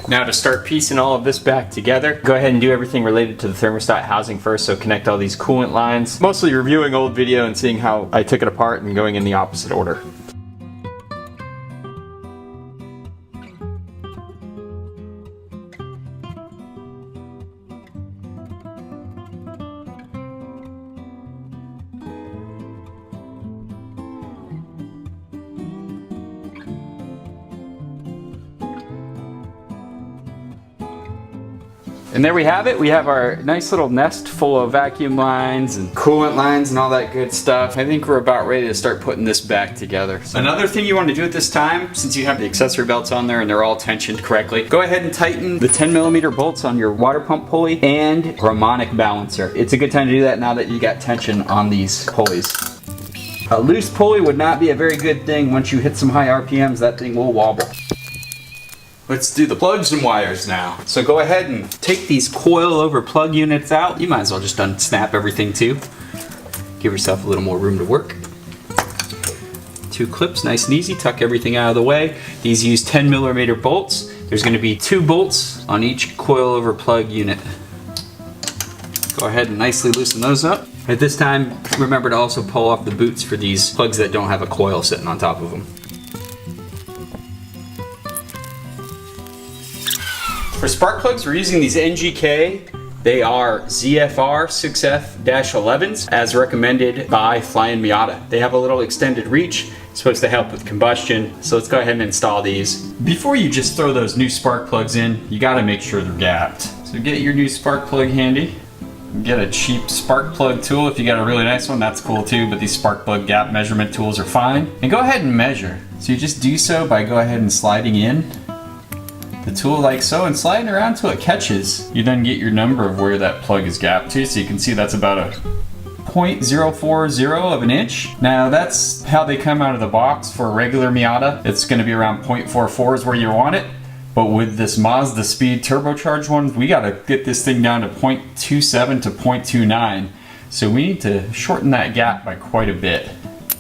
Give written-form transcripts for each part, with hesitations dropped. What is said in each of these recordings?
Now to start piecing all of this back together, go ahead and do everything related to the thermostat housing first, so connect all these coolant lines. Mostly reviewing old video and seeing how I took it apart and going in the opposite order. And there we have it. We have our nice little nest full of vacuum lines and coolant lines and all that good stuff. I think we're about ready to start putting this back together. So another thing you want to do at this time, since you have the accessory belts on there and they're all tensioned correctly, go ahead and tighten the 10mm bolts on your water pump pulley and harmonic balancer. It's a good time to do that now that you got tension on these pulleys. A loose pulley would not be a very good thing. Once you hit some high RPMs, that thing will wobble. Let's do the plugs and wires now. So go ahead and take these coil over plug units out. You might as well just unsnap everything too. Give yourself a little more room to work. 2 clips, nice and easy, tuck everything out of the way. These use 10mm bolts. There's gonna be 2 bolts on each coil over plug unit. Go ahead and nicely loosen those up. At this time, remember to also pull off the boots for these plugs that don't have a coil sitting on top of them. For spark plugs, we're using these NGK. They are ZFR 6F-11s as recommended by Flying Miata. They have a little extended reach. It's supposed to help with combustion. So let's go ahead and install these. Before you just throw those new spark plugs in, you gotta make sure they're gapped. So get your new spark plug handy. Get a cheap spark plug tool. If you got a really nice one, that's cool too, but these spark plug gap measurement tools are fine. And go ahead and measure. So you just do so by go ahead and sliding in the tool like so and sliding around till it catches. You then get your number of where that plug is gapped to, so you can see that's about a 0.040 of an inch. Now that's how they come out of the box for a regular Miata. It's gonna be around 0.44 is where you want it. But with this Mazdaspeed turbocharged one, we gotta get this thing down to 0.27 to 0.29. So we need to shorten that gap by quite a bit.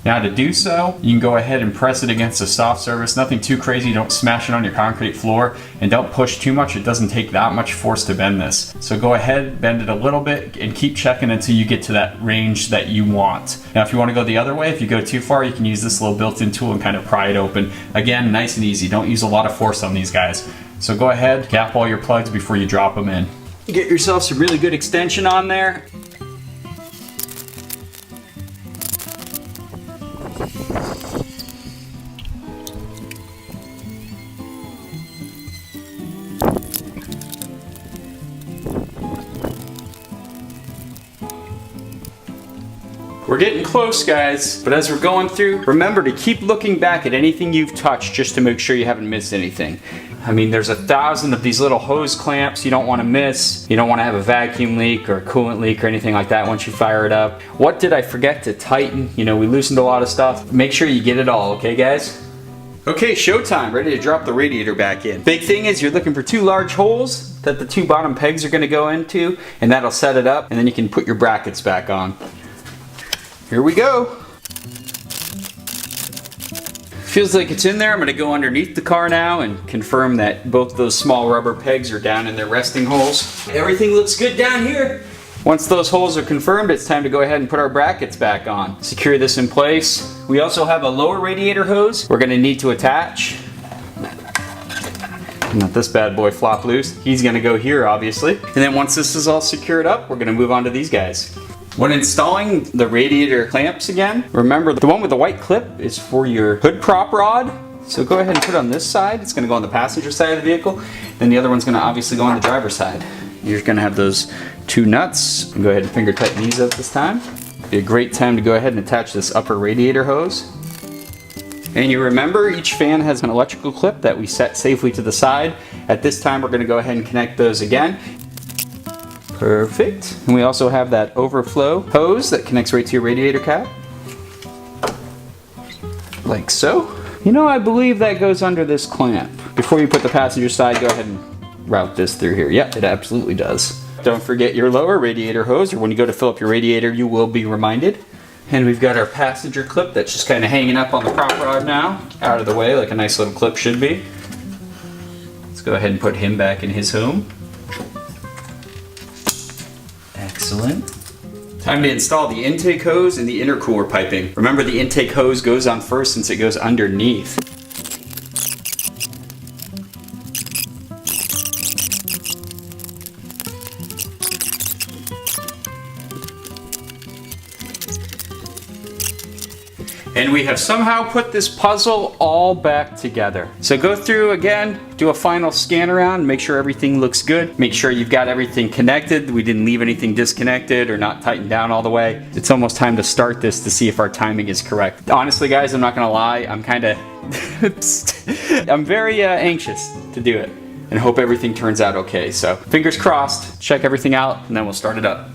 Now to do so, you can go ahead and press it against a soft surface. Nothing too crazy, don't smash it on your concrete floor, and don't push too much. It doesn't take that much force to bend this. So go ahead, bend it a little bit, and keep checking until you get to that range that you want. Now if you want to go the other way, if you go too far, you can use this little built-in tool and kind of pry it open. Again, nice and easy. Don't use a lot of force on these guys. So go ahead, gap all your plugs before you drop them in. Get yourself some really good extension on there. We're getting close, guys, but as we're going through, remember to keep looking back at anything you've touched just to make sure you haven't missed anything. I mean, there's 1,000 of these little hose clamps you don't want to miss. You don't want to have a vacuum leak or a coolant leak or anything like that once you fire it up. What did I forget to tighten? You know, we loosened a lot of stuff. Make sure you get it all, okay, guys? Okay, showtime, ready to drop the radiator back in. Big thing is you're looking for 2 large holes that the 2 bottom pegs are going to go into, and that'll set it up, and then you can put your brackets back on. Here we go. Feels like it's in there. I'm gonna go underneath the car now and confirm that both those small rubber pegs are down in their resting holes. Everything looks good down here. Once those holes are confirmed, it's time to go ahead and put our brackets back on. Secure this in place. We also have a lower radiator hose we're gonna need to attach. Let this bad boy flop loose. He's gonna go here, obviously. And then once this is all secured up, we're gonna move on to these guys. When installing the radiator clamps again, remember the one with the white clip is for your hood prop rod. So go ahead and put it on this side. It's gonna go on the passenger side of the vehicle. Then the other one's gonna obviously go on the driver's side. You're gonna have those 2 nuts. Go ahead and finger tighten these up this time. Be a great time to go ahead and attach this upper radiator hose. And you remember each fan has an electrical clip that we set safely to the side. At this time, we're gonna go ahead and connect those again. Perfect. And we also have that overflow hose that connects right to your radiator cap. Like so. You know, I believe that goes under this clamp. Before you put the passenger side, go ahead and route this through here. Yep, it absolutely does. Don't forget your lower radiator hose, or when you go to fill up your radiator, you will be reminded. And we've got our passenger clip that's just kind of hanging up on the prop rod now, out of the way like a nice little clip should be. Let's go ahead and put him back in his home. Excellent. Time to install the intake hose and the intercooler piping. Remember, the intake hose goes on first since it goes underneath. And we have somehow put this puzzle all back together. So go through again, do a final scan around, make sure everything looks good. Make sure you've got everything connected. We didn't leave anything disconnected or not tightened down all the way. It's almost time to start this to see if our timing is correct. Honestly, guys, I'm not gonna lie, I'm I'm very anxious to do it and hope everything turns out okay. So fingers crossed, check everything out, and then we'll start it up.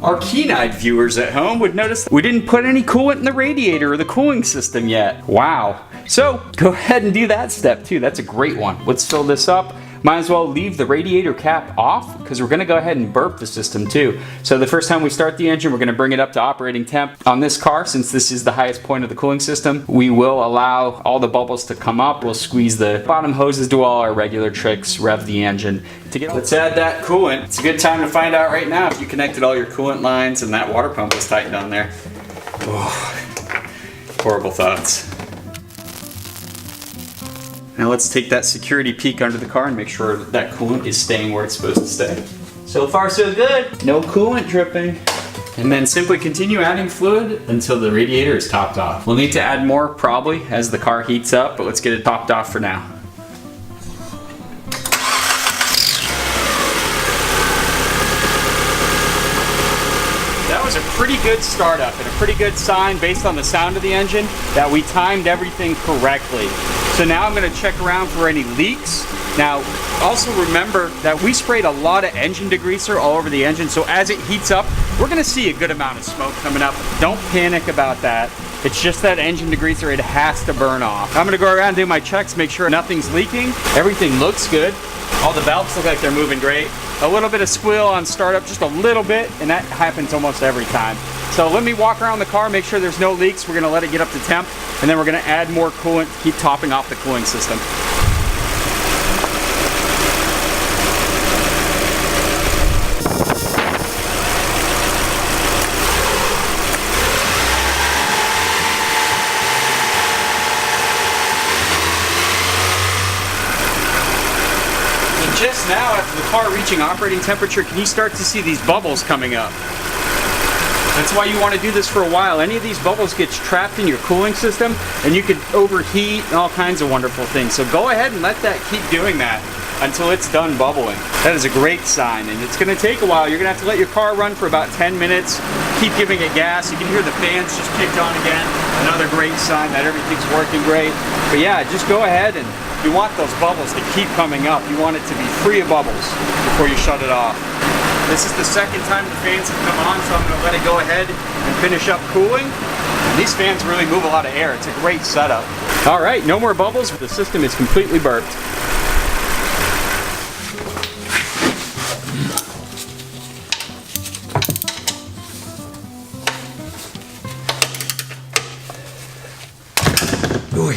Our keen-eyed viewers at home would notice that we didn't put any coolant in the radiator or the cooling system yet. Wow. So go ahead and do that step too. That's a great one. Let's fill this up. Might as well leave the radiator cap off because we're gonna go ahead and burp the system too. So the first time we start the engine, we're gonna bring it up to operating temp. On this car, since this is the highest point of the cooling system, we will allow all the bubbles to come up. We'll squeeze the bottom hoses, do all our regular tricks, rev the engine. Let's add that coolant. It's a good time to find out right now if you connected all your coolant lines and that water pump was tightened on there. Oh, horrible thoughts. Now let's take that security peek under the car and make sure that coolant is staying where it's supposed to stay. So far so good. No coolant dripping. And then simply continue adding fluid until the radiator is topped off. We'll need to add more probably as the car heats up, but let's get it topped off for now. That was a pretty good startup and a pretty good sign based on the sound of the engine that we timed everything correctly. So now I'm going to check around for any leaks. Now, also remember that we sprayed a lot of engine degreaser all over the engine, so as it heats up, we're going to see a good amount of smoke coming up. Don't panic about that. It's just that engine degreaser, it has to burn off. I'm going to go around and do my checks, make sure nothing's leaking. Everything looks good. All the valves look like they're moving great. A little bit of squeal on startup, just a little bit, and that happens almost every time. So let me walk around the car, make sure there's no leaks. We're gonna let it get up to temp, and then we're gonna add more coolant to keep topping off the cooling system. Just now, after the car reaching operating temperature, can you start to see these bubbles coming up? That's why you want to do this for a while. Any of these bubbles gets trapped in your cooling system and you could overheat and all kinds of wonderful things. So go ahead and let that keep doing that until it's done bubbling. That is a great sign, and it's going to take a while. You're going to have to let your car run for about 10 minutes. Keep giving it gas. You can hear the fans just kicked on again. Another great sign that everything's working great. But yeah, just go ahead, and you want those bubbles to keep coming up. You want it to be free of bubbles before you shut it off. This is the second time the fans have come on, so I'm going to let it go ahead and finish up cooling. And these fans really move a lot of air. It's a great setup. All right, no more bubbles. The system is completely burped. Ooh.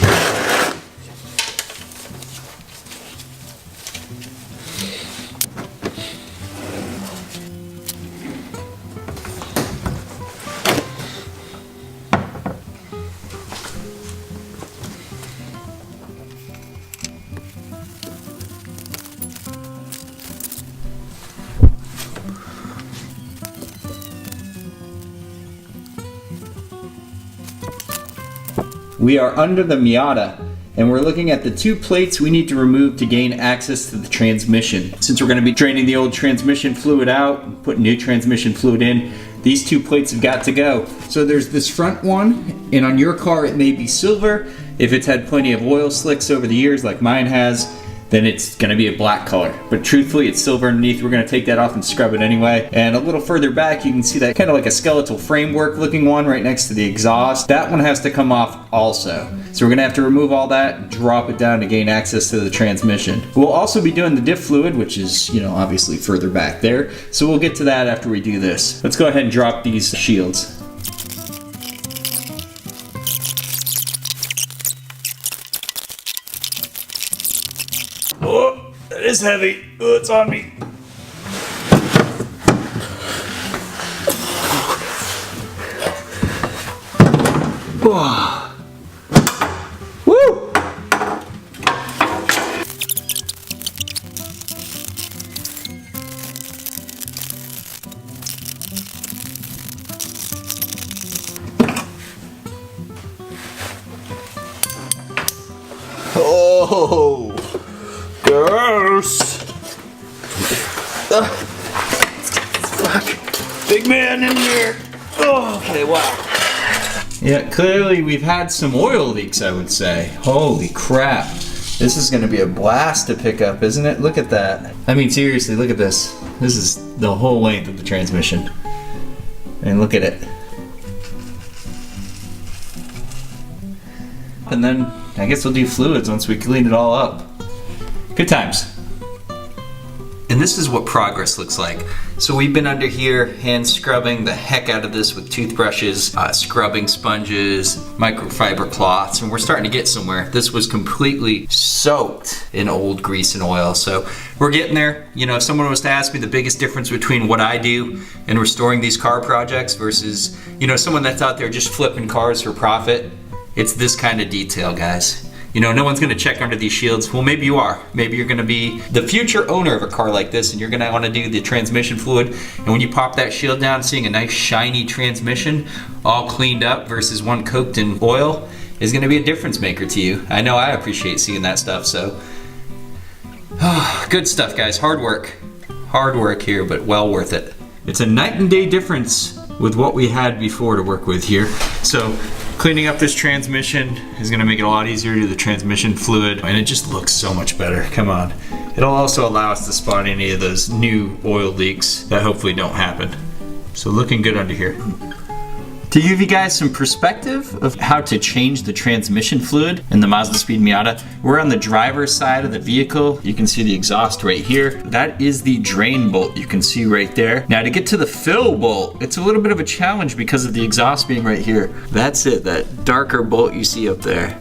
We are under the Miata, and we're looking at the two plates we need to remove to gain access to the transmission. Since we're going to be draining the old transmission fluid out, putting new transmission fluid in, these two plates have got to go. So there's this front one, and on your car it may be silver. If it's had plenty of oil slicks over the years like mine has, then it's going to be a black color. But truthfully, it's silver underneath. We're going to take that off and scrub it anyway. And a little further back, you can see that kind of like a skeletal framework looking one right next to the exhaust. That one has to come off also. So we're going to have to remove all that and drop it down to gain access to the transmission. We'll also be doing the diff fluid, which is, you know, obviously further back there. So we'll get to that after we do this. Let's go ahead and drop these shields. is heavy. Oh, it's on me. Woo! Oh, gross. Fuck. Big man in here. Oh, okay, wow. Yeah, clearly we've had some oil leaks, I would say. Holy crap. This is gonna be a blast to pick up, isn't it? Look at that. I mean, seriously, look at this. This is the whole length of the transmission. And look at it. And then I guess we'll do fluids once we clean it all up. Good times. And this is what progress looks like. So we've been under here hand scrubbing the heck out of this with toothbrushes, scrubbing sponges, microfiber cloths, and we're starting to get somewhere. This was completely soaked in old grease and oil, so we're getting there. You know, if someone was to ask me the biggest difference between what I do in restoring these car projects versus, you know, someone that's out there just flipping cars for profit, it's this kind of detail, guys. You know, no one's gonna check under these shields. Well, maybe you are. Maybe you're gonna be the future owner of a car like this and you're gonna wanna do the transmission fluid. And when you pop that shield down, seeing a nice shiny transmission all cleaned up versus one coated in oil is gonna be a difference maker to you. I know I appreciate seeing that stuff, so. Good stuff, guys, hard work. Hard work here, but well worth it. It's a night and day difference with what we had before to work with here. So, cleaning up this transmission is gonna make it a lot easier to do the transmission fluid, and it just looks so much better. Come on. It'll also allow us to spot any of those new oil leaks that hopefully don't happen. So looking good under here. To give you guys some perspective of how to change the transmission fluid in the Mazdaspeed Miata, we're on the driver's side of the vehicle. You can see the exhaust right here. That is the drain bolt you can see right there. Now to get to the fill bolt, it's a little bit of a challenge because of the exhaust being right here. That's it, that darker bolt you see up there.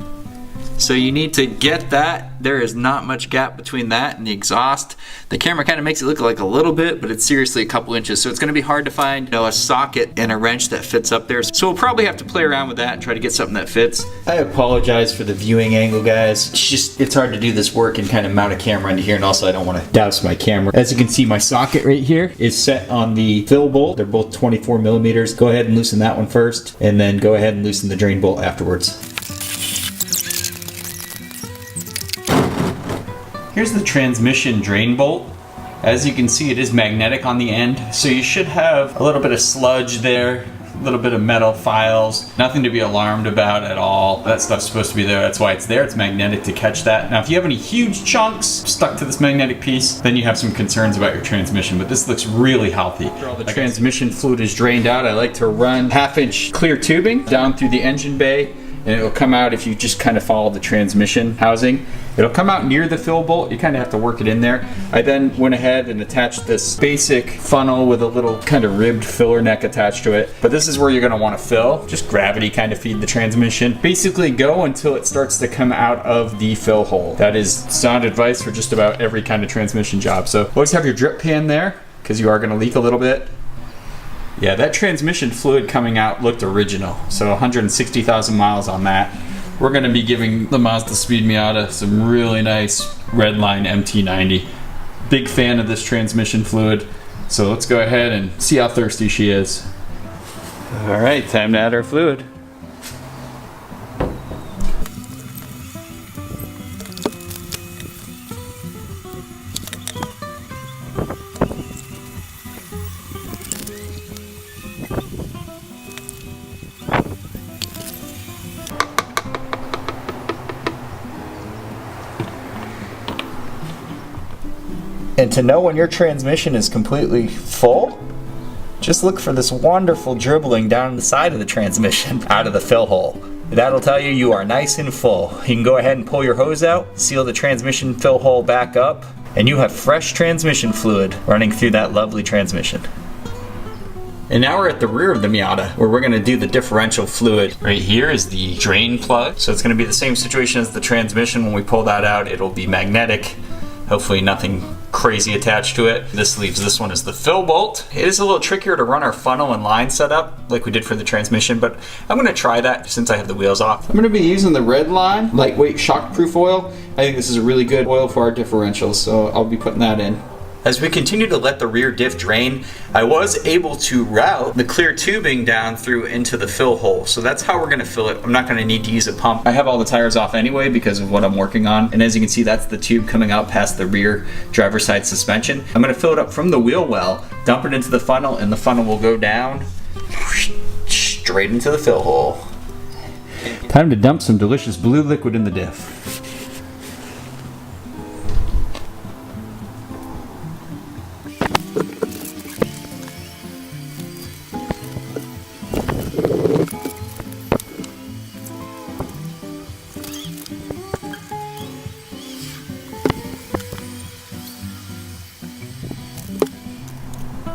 So you need to get that. There is not much gap between that and the exhaust. The camera kind of makes it look like a little bit, but it's seriously a couple inches. So it's gonna be hard to find, you know, a socket and a wrench that fits up there. So we'll probably have to play around with that and try to get something that fits. I apologize for the viewing angle, guys. It's hard to do this work and kind of mount a camera into here, and also I don't want to douse my camera. As you can see, my socket right here is set on the fill bolt. They're both 24 millimeters. Go ahead and loosen that one first, and then go ahead and loosen the drain bolt afterwards. Here's the transmission drain bolt. As you can see, it is magnetic on the end, so you should have a little bit of sludge there, a little bit of metal files, nothing to be alarmed about at all. That stuff's supposed to be there, that's why it's there. It's magnetic to catch that. Now, if you have any huge chunks stuck to this magnetic piece, then you have some concerns about your transmission, but this looks really healthy. After all the transmission fluid is drained out, I like to run 1/2-inch clear tubing down through the engine bay, and it'll come out if you just kind of follow the transmission housing. It'll come out near the fill bolt. You kind of have to work it in there. I then went ahead and attached this basic funnel with a little kind of ribbed filler neck attached to it. But this is where you're gonna wanna fill. Just gravity kind of feed the transmission. Basically go until it starts to come out of the fill hole. That is sound advice for just about every kind of transmission job. So always have your drip pan there, because you are gonna leak a little bit. Yeah, that transmission fluid coming out looked original. So 160,000 miles on that. We're gonna be giving the Mazdaspeed Miata some really nice Redline MT90. Big fan of this transmission fluid. So let's go ahead and see how thirsty she is. All right, time to add our fluid. And to know when your transmission is completely full, just look for this wonderful dribbling down the side of the transmission out of the fill hole. That'll tell you you are nice and full. You can go ahead and pull your hose out, seal the transmission fill hole back up, and you have fresh transmission fluid running through that lovely transmission. And now we're at the rear of the Miata, where we're gonna do the differential fluid. Right here is the drain plug. So it's gonna be the same situation as the transmission. When we pull that out, it'll be magnetic Hopefully nothing crazy attached to it. This leaves this one as the fill bolt. It is a little trickier to run our funnel and line setup like we did for the transmission, but I'm gonna try that since I have the wheels off. I'm gonna be using the red line, lightweight shockproof oil. I think this is a really good oil for our differentials, so I'll be putting that in. As we continue to let the rear diff drain, I was able to route the clear tubing down through into the fill hole. So that's how we're gonna fill it. I'm not gonna need to use a pump. I have all the tires off anyway because of what I'm working on. And as you can see, that's the tube coming out past the rear driver's side suspension. I'm gonna fill it up from the wheel well, dump it into the funnel, and the funnel will go down straight into the fill hole. Time to dump some delicious blue liquid in the diff.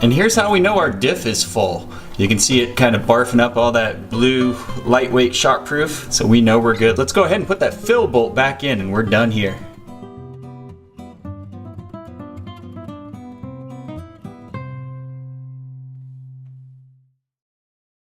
And here's how we know our diff is full. You can see it kind of barfing up all that blue lightweight shockproof, so we know we're good. Let's go ahead and put that fill bolt back in and we're done here.